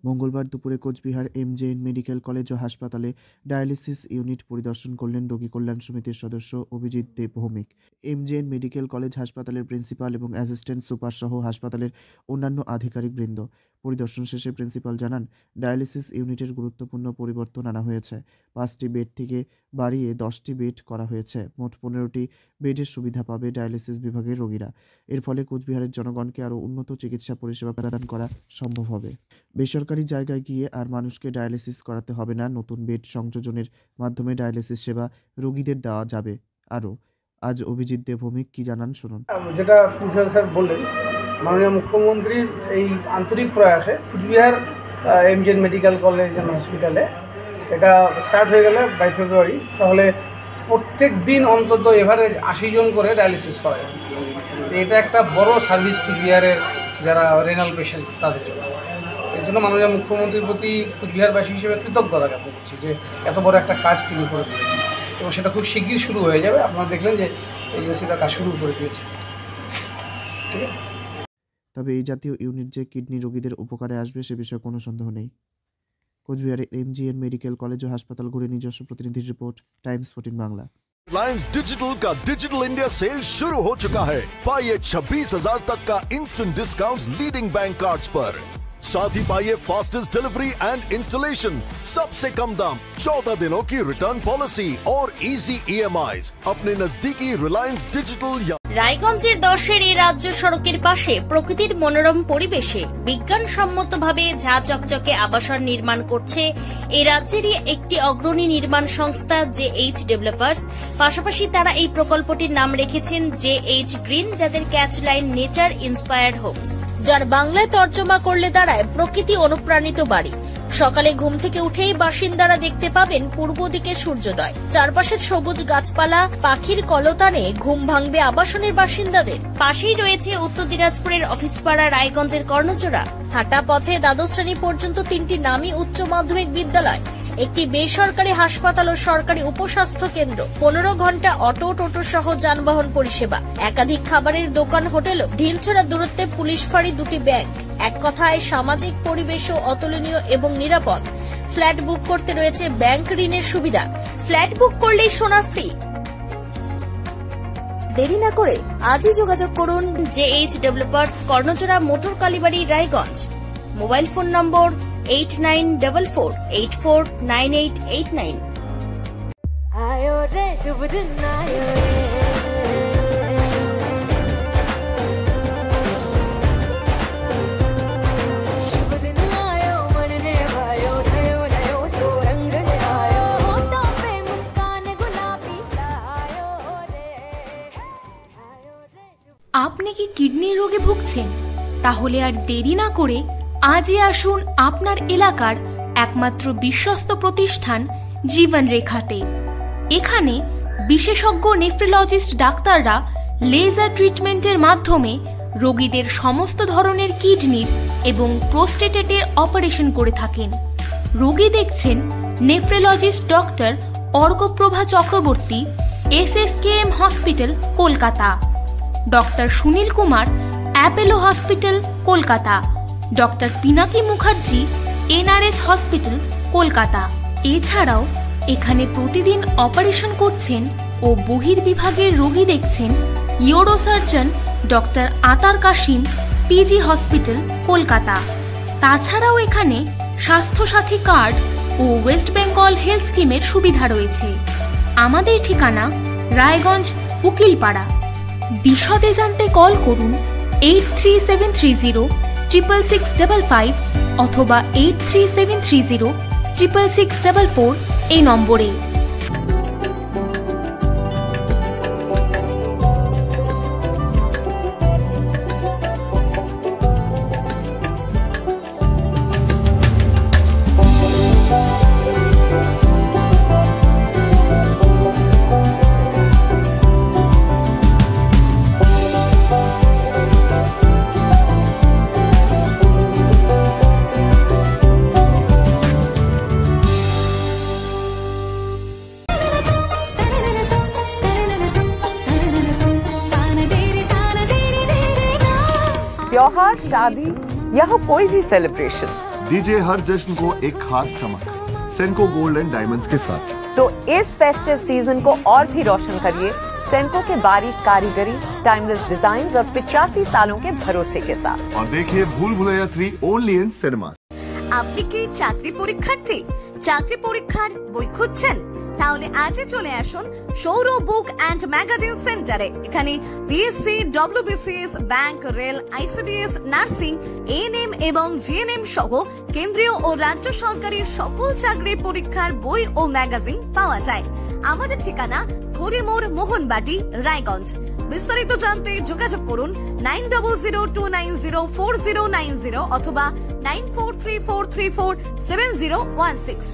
মঙ্গলবার দুপুরে Cooch Behar MJN medical college ও হাসপাতালে ডায়ালিসিস ইউনিট পরিদর্শন করলেন রোগী কল্যাণ সমিতির সদস্য অভিজিৎ দে ভৌমিক। এমজেএন মেডিকেল কলেজ হাসপাতালের প্রিন্সিপাল এবং অ্যাসিস্ট্যান্ট সুপার সহ হাসপাতালের অন্যান্য আধিকারিকবৃন্দ। পরিদর্শন শেষে প্রিন্সিপাল জানান, ডায়ালিসিস ইউনিটের গুরুত্বপূর্ণ পরিবর্তন আনা হয়েছে। 5টি বেড থেকে বাড়িয়ে 10টি বেড করা হয়েছে। মোট 15টি বেডের সুবিধা পাবে ডায়ালিসিস বিভাগের রোগীরা। এর ফলে কোচবিহারের জনগণকে আরও উন্নত চিকিৎসা পরিষেবা প্রদান করা সম্ভব হবে। বেসরকারি জায়গায় গিয়ে আর মানুষকে ডায়ালিসিস করাতে হবে না। নতুন বেড সংযোজনের মাধ্যমে ডায়ালিসিস সেবা রোগীদের দেওয়া যাবে। আরও আজ অভিজিৎ দে ভৌমিক কি জানান শুনুন। যেটা প্রিন্সিপাল স্যার বললেন, মাননীয় মুখ্যমন্ত্রীর এই আন্তরিক প্রয়াসে Cooch Behar MJN medical college and হসপিটালে এটা স্টার্ট হয়ে গেলে 22 ফেব্রুয়ারি, তাহলে প্রত্যেক দিন অন্তত এভারেজ 80 জন করে ডায়ালিসিস করা যায়। এটা একটা বড় সার্ভিস কুচবিহারের যারা রেনাল পেশেন্ট তাদের জন্য। এর জন্য মাননীয় মুখ্যমন্ত্রীর প্রতি কুচবিহারবাসী হিসেবে কৃতজ্ঞতা জ্ঞাপন করছি যে এত বড় একটা কাজ তিনি করে দিলেন, এবং সেটা খুব শিগগির শুরু হয়ে যাবে। আপনারা দেখলেন যে এজেন্সিটা কাজ শুরু করে দিয়েছে। ঠিক আছে, তবে এই জাতীয় ইউনিট যে কিডনি রোগীদের উপকারে আসবে সে বিষয়ে কোনো সন্দেহ নেই। কোচবিহারের এমজিএন মেডিকেল কলেজ ও হাসপাতাল ঘুরে নিজস্ব প্রতিনিধির রিपोर्ट, टाइम्स 14 बांग्ला। रिलायंस डिजिटल का डिजिटल इंडिया सेल शुरू हो चुका है। पाइए 26,000 तक का instant discount leading bank cards पर। साथ ही पाइए फास्टेस्ट डिलीवरी एंड इंस्टॉलेशन, सबसे कम दाम, 14 दिनों की रिटर्न पॉलिसी और इजी EMIs अपने नजदीकी रिलायंस डिजिटल। রায়গঞ্জের 10-এর এই রাজ্য সড়কের পাশে প্রকৃতির মনোরম পরিবেশে বিজ্ঞানসম্মতভাবে ঝা চকচকে আবাসন নির্মাণ করছে এই রাজ্যেরই একটি অগ্রণী নির্মাণ সংস্থা JH ডেভেলপার্স। পাশাপাশি তারা এই প্রকল্পটির নাম রেখেছেন JH গ্রিন, যাদের catch line nature inspired homes, যার বাংলায় তর্জমা করলে দাঁড়ায় প্রকৃতি অনুপ্রাণিত বাড়ি। সকালে ঘুম থেকে উঠেই বাসিন্দারা দেখতে পাবেন পূর্ব দিকে সূর্যোদয়। চারপাশের সবুজ গাছপালা, পাখির কলতানে ঘুম ভাঙবে আবাসনের বাসিন্দাদের। পাশেই রয়েছে উত্তর দিনাজপুরের অফিসপাড়া রায়গঞ্জের কর্ণজোড়া। হাঁটা পথে দ্বাদশ শ্রেণী পর্যন্ত 3টি নামী উচ্চ মাধ্যমিক বিদ্যালয়, একটি বেসরকারি হাসপাতাল ও সরকারি উপস্বাস্থ্য কেন্দ্র, 15 ঘন্টা অটো টোটো সহ যানবাহন পরিষেবা, একাধিক খাবারের দোকান, হোটেল, ঢিলছড়া দূরত্বে পুলিশ ফাঁড়ি, 2টি ব্যাংক। এক কথায় সামাজিক পরিবেশও অতুলনীয় এবং নিরাপদ। ফ্ল্যাট বুক করতে রয়েছে ব্যাংক ঋণের সুবিধা। ফ্ল্যাট বুক করলেই সোনা ফ্রি। দেরি না করে আজই যোগাযোগ করুন JH developers, Karnajora, motor Kalibari, Raiganj. Mobile phone number 8944849889। आयो रे शुभ दिन आयो रे, शुभ दिन आयो मन ने भायो, नयो नयो सो रंग ले आयो, होठों पे मुस्कान गुलाबी आयो रे, आयो रे। আপনি কি কিডনি রোগে ভুগছেন? তাহলে আর দেরি না করে আজই আসুন আপনার এলাকার একমাত্র বিশ্বস্ত প্রতিষ্ঠান জীবন রেখাতে। এখানে বিশেষজ্ঞ নেফ্রোলজিস্ট ডাক্তাররা লেজার ট্রিটমেন্টের মাধ্যমে রোগীদের সমস্ত ধরনের কিডনির এবং প্রোস্টেটের অপারেশন করে থাকেন। রোগী দেখছেন nephrologist doctor Arkaprava Chakraborty, SSKM hospital, Kolkata. Doctor Sunil Kumar, Apollo hospital, Kolkata. Doctor Pinaki Mukherjee, NRS hospital, Kolkata. এছাড়াও এখানে প্রতিদিন অপারেশন করছেন ও বহির্বিভাগের রোগী দেখছেন ইউরোসার্জন ডক্টর আতার কাশিম, PG হসপিটাল, কলকাতা। তাছাড়াও এখানে স্বাস্থ্যসাথী কার্ড ও ওয়েস্ট বেঙ্গল হেলথ স্কিমের সুবিধা রয়েছে। আমাদের ঠিকানা রায়গঞ্জ, উকিলপাড়া। বিশদে জানতে কল করুন 8373066655 অথবা 8373066644 এই নম্বরে। त्योहार, शादी या हो कोई भी सेलिब्रेशन, दीजिए हर जश्न को एक खास चमक सेंको गोल्ड एंड डायमंड्स के साथ। तो इस फेस्टिव सीजन को और भी रोशन करिए सेंको के बारीक कारीगरी, टाइमलेस डिजाइन और 85 सालों के भरोसे के साथ। और देखिए भूल भुलैया 3 ओनली इन सिनेमा। আপনি কি চাকরি পরীক্ষার্থী? চাকরি পরীক্ষার বই খুঁজছেন? তাহলে আজই চলে আসুন সৌর বুক অ্যান্ড ম্যাগাজিন সেন্টারে। এখানে BSc, WBCS, bank, rail, ICDS, nursing, ANM এবং জিএনএম সহ কেন্দ্রীয় ও রাজ্য সরকারি সকল চাকরির পরীক্ষার বই ও ম্যাগাজিন পাওয়া যায়। আমাদের ঠিকানা হরিমোড়, মোহনবাটি, রায়গঞ্জ। বিস্তারিত জানতে যোগাযোগ করুন 9002904090 অথবা 9434347016।